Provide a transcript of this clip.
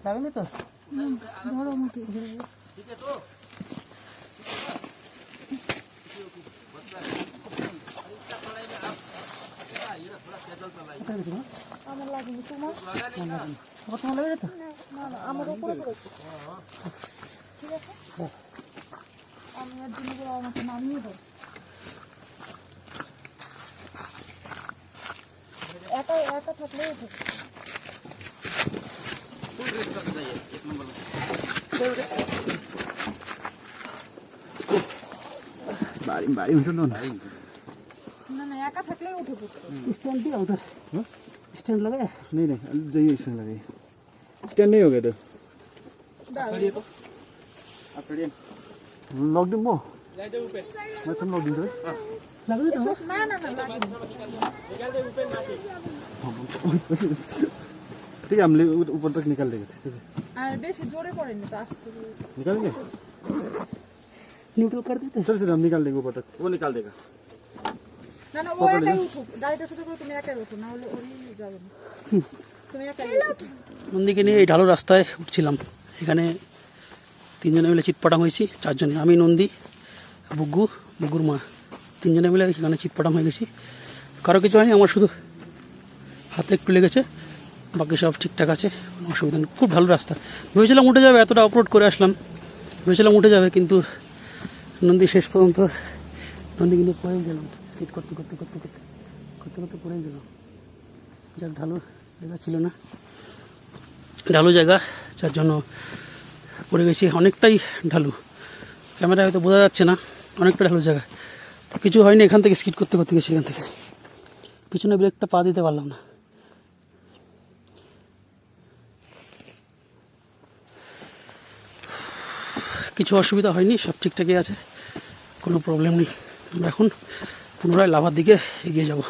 লাগেনি তো? ধরো মুঠি। আমার লাগেনি, তোমার? তোমার লাগেনি তো? না না, আমার উপরে পড়েছে। ঠিক আছে, আমি আর দিনে করে আমাকে নামিয়ে দাও। একা একা থাকলে बारी हुन्छ न না না, एका থাকলেই উঠে পড়তো। स्टैंड दिया उधर स्टैंड लगाया नहीं नहीं जाइए स्टैंड लगाइए स्टैंड नहीं हो गया तो দাঁড়িয়ে তো आप चढ़िए लॉक दिन वो मैं तुम लॉक दिन तो लग रही तो না না না লাগেনি। ठीक है हम ऊपर तक निकाल देंगे আর বেশি জোরে পড়েনি তো, আস্তে निकालेंगे न्यूट्रल कर देते चल सर हम निकाल देंगे ऊपर तक वो निकाल देगा না না, ও একাই উঠুক, গাড়িটা শুধু করে তুমি একাই উঠো, না হলে ওই যাবে না, তুমি একাই উঠো। নন্দীকে নিয়ে এই ঢালু রাস্তায় উঠছিলাম। এখানে তিনজনে মিলে চিৎপাটাং হয়েছি, চারজনে, আমি, নন্দী, বুগুর মা, তিনজনে মিলে এখানে চিৎপাটাং হয়ে গেছি। কারো কিছু হয়নি, আমার শুধু হাতে একটু লেগেছে, বাকি সব ঠিকঠাক আছে, কোনো অসুবিধা নেই। খুব ভালো রাস্তা, ভেবেছিলাম উঠে যাবে, এতটা অপলোড করে আসলাম, ভেবেছিলাম উঠে যাবে, কিন্তু নন্দী শেষ পর্যন্ত নন্দী কিন্তু পড়েই গেলাম, স্কিট করতে করতে করতে করতে করতে করতে পড়েই গেলাম। যাক, ঢালু জায়গা ছিল না, ঢালু জায়গা, যার জন্য পড়ে গেছি। অনেকটাই ঢালু, ক্যামেরা হয়তো বোঝা যাচ্ছে না, অনেকটা ঢালু জায়গা, কিছু হয়নি। এখান থেকে স্কিট করতে করতে গেছি, এখান থেকে পিছনে ব্রেকটা পা দিতে পারলাম না। কিছু অসুবিধা হয়নি, সব ঠিকঠাকই আছে, কোনো প্রবলেম নেই। আমরা এখন পুনরায় লাভার দিকে এগিয়ে যাব।